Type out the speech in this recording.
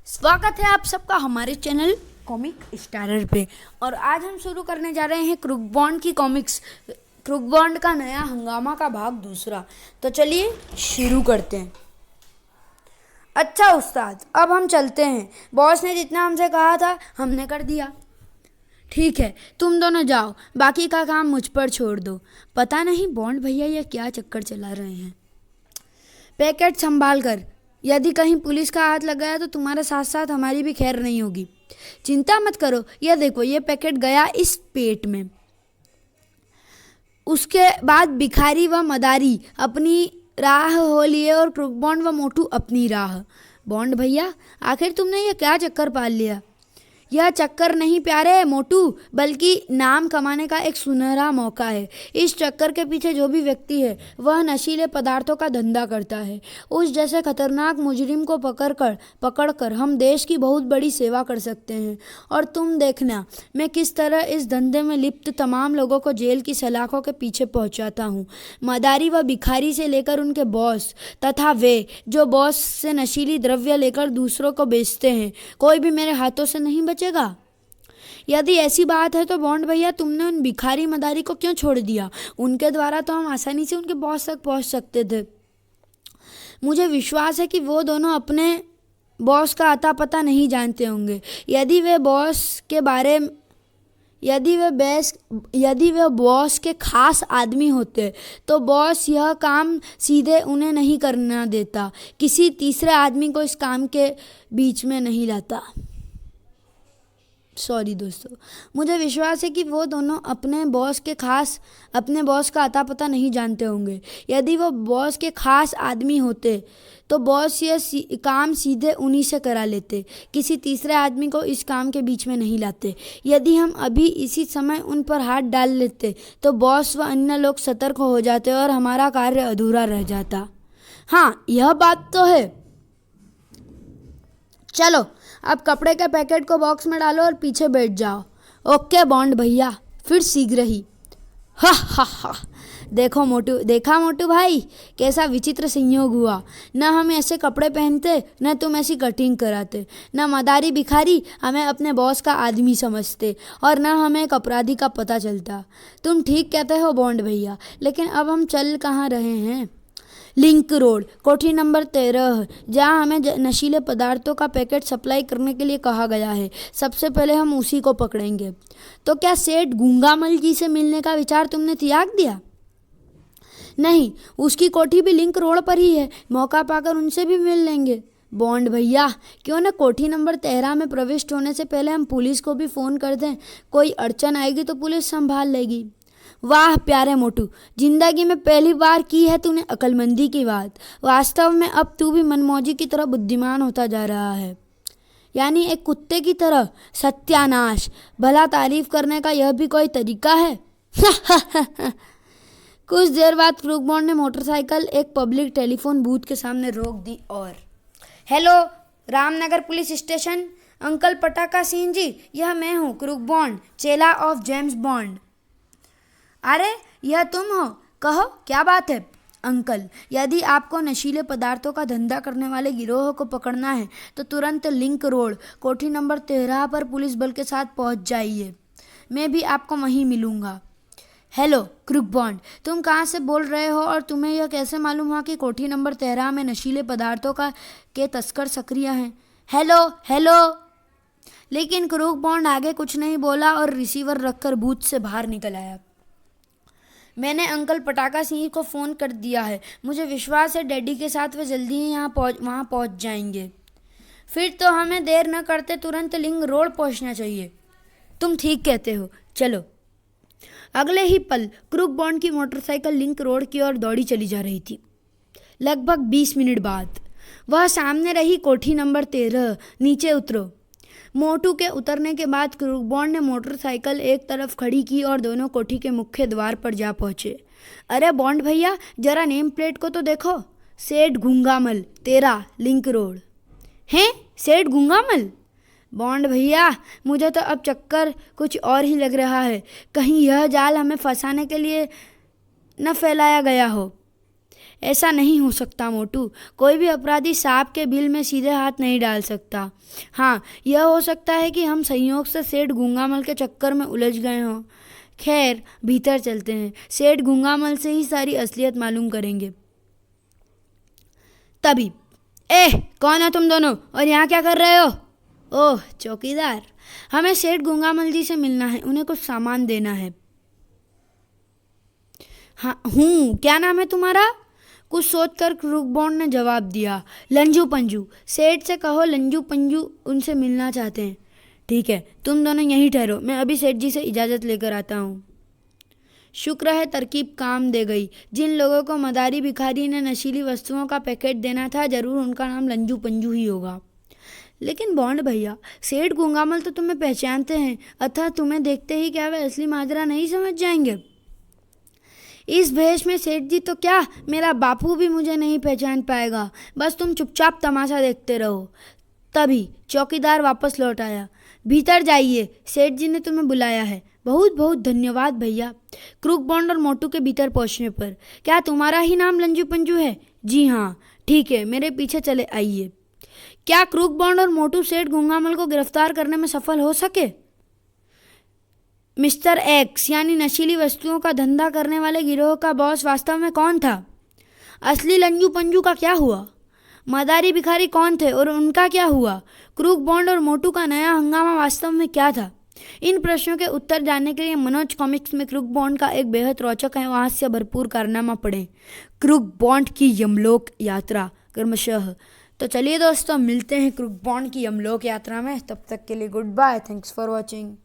स्वागत है आप सबका हमारे चैनल कॉमिक स्टारर पे। और आज हम शुरू करने जा रहे हैं क्रूक बॉन्ड की कॉमिक्स, क्रूक बॉन्ड का नया हंगामा का भाग दूसरा। तो चलिए शुरू करते हैं। अच्छा उस्ताद, अब हम चलते हैं। बॉस ने जितना हमसे कहा था हमने कर दिया। ठीक है, तुम दोनों जाओ, बाकी का काम मुझ पर छोड़ दो। पता नहीं बॉन्ड भैया ये क्या चक्कर चला रहे हैं। पैकेट संभाल कर, यदि कहीं पुलिस का हाथ लग गया तो तुम्हारे साथ साथ हमारी भी खैर नहीं होगी। चिंता मत करो, यह देखो ये पैकेट गया इस पेट में। उसके बाद भिखारी व मदारी अपनी राह हो लिए और क्रूक बॉन्ड व मोटू अपनी राह। बॉन्ड भैया, आखिर तुमने ये क्या चक्कर पाल लिया? यह चक्कर नहीं प्यारे मोटू, बल्कि नाम कमाने का एक सुनहरा मौका है। इस चक्कर के पीछे जो भी व्यक्ति है वह नशीले पदार्थों का धंधा करता है। उस जैसे खतरनाक मुजरिम को पकड़कर हम देश की बहुत बड़ी सेवा कर सकते हैं। और तुम देखना मैं किस तरह इस धंधे में लिप्त तमाम लोगों को जेल की सलाखों के पीछे पहुंचाता हूँ। मदारी व भिखारी से लेकर उनके बॉस तथा वे जो बॉस से नशीली द्रव्य लेकर दूसरों को बेचते हैं, कोई भी मेरे हाथों से नहीं बचेगा। यदि ऐसी बात है तो बॉन्ड भैया तुमने उन भिखारी मदारी को क्यों छोड़ दिया? उनके द्वारा तो हम आसानी से उनके बॉस तक पहुंच सकते थे। मुझे विश्वास है कि वो दोनों अपने बॉस का अता पता नहीं जानते होंगे। यदि वे बॉस के खास आदमी होते तो बॉस यह काम सीधे उन्हें नहीं करना देता, किसी तीसरे आदमी को इस काम के बीच में नहीं लाता। सॉरी दोस्तों, मुझे विश्वास है कि वो दोनों अपने बॉस का अता पता नहीं जानते होंगे। यदि वो बॉस के खास आदमी होते तो बॉस यह काम सीधे उन्हीं से करा लेते, किसी तीसरे आदमी को इस काम के बीच में नहीं लाते। यदि हम अभी इसी समय उन पर हाथ डाल लेते तो बॉस व अन्य लोग सतर्क हो जाते और हमारा कार्य अधूरा रह जाता। हाँ, यह बात तो है। चलो अब कपड़े के पैकेट को बॉक्स में डालो और पीछे बैठ जाओ। ओके बॉन्ड भैया, फिर शीघ्र ही। हा हा हा, देखा मोटू भाई, कैसा विचित्र संयोग हुआ। न हम ऐसे कपड़े पहनते, न तुम ऐसी कटिंग कराते, न मदारी भिखारी हमें अपने बॉस का आदमी समझते और न हमें एक अपराधी का पता चलता। तुम ठीक कहते हो बॉन्ड भैया, लेकिन अब हम चल कहाँ रहे हैं? लिंक रोड, कोठी नंबर 13, जहाँ हमें नशीले पदार्थों का पैकेट सप्लाई करने के लिए कहा गया है। सबसे पहले हम उसी को पकड़ेंगे। तो क्या सेठ गूंगामल जी से मिलने का विचार तुमने त्याग दिया? नहीं, उसकी कोठी भी लिंक रोड पर ही है, मौका पाकर उनसे भी मिल लेंगे। बॉन्ड भैया, क्यों न कोठी नंबर 13 में प्रविष्ट होने से पहले हम पुलिस को भी फ़ोन कर दें। कोई अड़चन आएगी तो पुलिस संभाल लेगी। वाह प्यारे मोटू, जिंदगी में पहली बार की है तूने अक्लमंदी की बात। वास्तव में अब तू भी मनमौजी की तरह बुद्धिमान होता जा रहा है, यानी एक कुत्ते की तरह। सत्यानाश, भला तारीफ करने का यह भी कोई तरीका है? कुछ देर बाद क्रूक बॉन्ड ने मोटरसाइकिल एक पब्लिक टेलीफोन बूथ के सामने रोक दी और hello, Ramnagar police station, uncle पटाखा सिंह जी, यह मैं हूँ क्रूक बॉन्ड, चेला ऑफ जेम्स बॉन्ड। अरे यह तुम हो, कहो क्या बात है? अंकल, यदि आपको नशीले पदार्थों का धंधा करने वाले गिरोह को पकड़ना है तो तुरंत लिंक रोड, कोठी नंबर 13 पर पुलिस बल के साथ पहुंच जाइए। मैं भी आपको वहीं मिलूंगा। हेलो क्रूक बॉन्ड, तुम कहाँ से बोल रहे हो और तुम्हें यह कैसे मालूम हुआ कि कोठी नंबर 13 में नशीले पदार्थों के तस्कर सक्रिय हैं? हेलो। लेकिन क्रूक बॉन्ड आगे कुछ नहीं बोला और रिसीवर रखकर बूथ से बाहर निकल आया। मैंने अंकल पटाखा सिंह को फ़ोन कर दिया है। मुझे विश्वास है डैडी के साथ वे जल्दी ही वहाँ पहुँच जाएंगे। फिर तो हमें देर न करते तुरंत लिंक रोड पहुँचना चाहिए। तुम ठीक कहते हो, चलो। अगले ही पल क्रूक बॉन्ड की मोटरसाइकिल लिंक रोड की ओर दौड़ी चली जा रही थी। लगभग 20 मिनट बाद वह सामने रही कोठी नंबर 13। नीचे उतरो। मोटू के उतरने के बाद क्रूक बॉन्ड ने मोटरसाइकिल एक तरफ खड़ी की और दोनों कोठी के मुख्य द्वार पर जा पहुंचे। अरे बॉन्ड भैया, जरा नेम प्लेट को तो देखो। सेठ गूंगामल 13 लिंक रोड। हैं, सेठ गूंगामल? बॉन्ड भैया, मुझे तो अब चक्कर कुछ और ही लग रहा है। कहीं यह जाल हमें फंसाने के लिए न फैलाया गया हो। ऐसा नहीं हो सकता मोटू। कोई भी अपराधी सांप के बिल में सीधे हाथ नहीं डाल सकता। हाँ, यह हो सकता है कि हम संयोग से सेठ गूंगामल के चक्कर में उलझ गए हों। खैर, भीतर चलते हैं, सेठ गूंगामल से ही सारी असलियत मालूम करेंगे। तभी, कौन है तुम दोनों और यहाँ क्या कर रहे हो? ओह, चौकीदार, हमें सेठ गूंगामल जी से मिलना है, उन्हें कुछ सामान देना है। हाँ हूँ, क्या नाम है तुम्हारा? कुछ सोचकर क्रूकबॉन्ड ने जवाब दिया, लंजू पंजू। सेठ से कहो लंजू पंजू उनसे मिलना चाहते हैं। ठीक है, तुम दोनों यहीं ठहरो, मैं अभी सेठ जी से इजाज़त लेकर आता हूँ। शुक्र है तरकीब काम दे गई। जिन लोगों को मदारी भिखारी ने नशीली वस्तुओं का पैकेट देना था, जरूर उनका नाम लंजू पंजू ही होगा। लेकिन बॉन्ड भैया, सेठ गूंगामल तो तुम्हें पहचानते हैं, अतः तुम्हें देखते ही क्या वे असली माजरा नहीं समझ जाएंगे? इस भेष में सेठ जी तो क्या, मेरा बापू भी मुझे नहीं पहचान पाएगा। बस तुम चुपचाप तमाशा देखते रहो। तभी चौकीदार वापस लौट आया। भीतर जाइए, सेठ जी ने तुम्हें बुलाया है। बहुत बहुत धन्यवाद भैया। क्रूकबॉन्ड और मोटू के भीतर पहुंचने पर, क्या तुम्हारा ही नाम लंजू पंजू है? जी हाँ। ठीक है, मेरे पीछे चले आइए। क्या क्रूकबॉन्ड और मोटू सेठ गूंगामल को गिरफ्तार करने में सफल हो सके? मिस्टर एक्स यानी नशीली वस्तुओं का धंधा करने वाले गिरोह का बॉस वास्तव में कौन था? असली लंजू पंजू का क्या हुआ? मदारी भिखारी कौन थे और उनका क्या हुआ? क्रूकबॉन्ड और मोटू का नया हंगामा वास्तव में क्या था? इन प्रश्नों के उत्तर जानने के लिए मनोज कॉमिक्स में क्रूकबॉन्ड का एक बेहद रोचक एवं हास्य भरपूर कारनामा पढ़ें, क्रूकबॉन्ड की यमलोक यात्रा क्रमशः। तो चलिए दोस्तों, मिलते हैं क्रूकबॉन्ड की यमलोक यात्रा में। तब तक के लिए good bye, thanks for watching.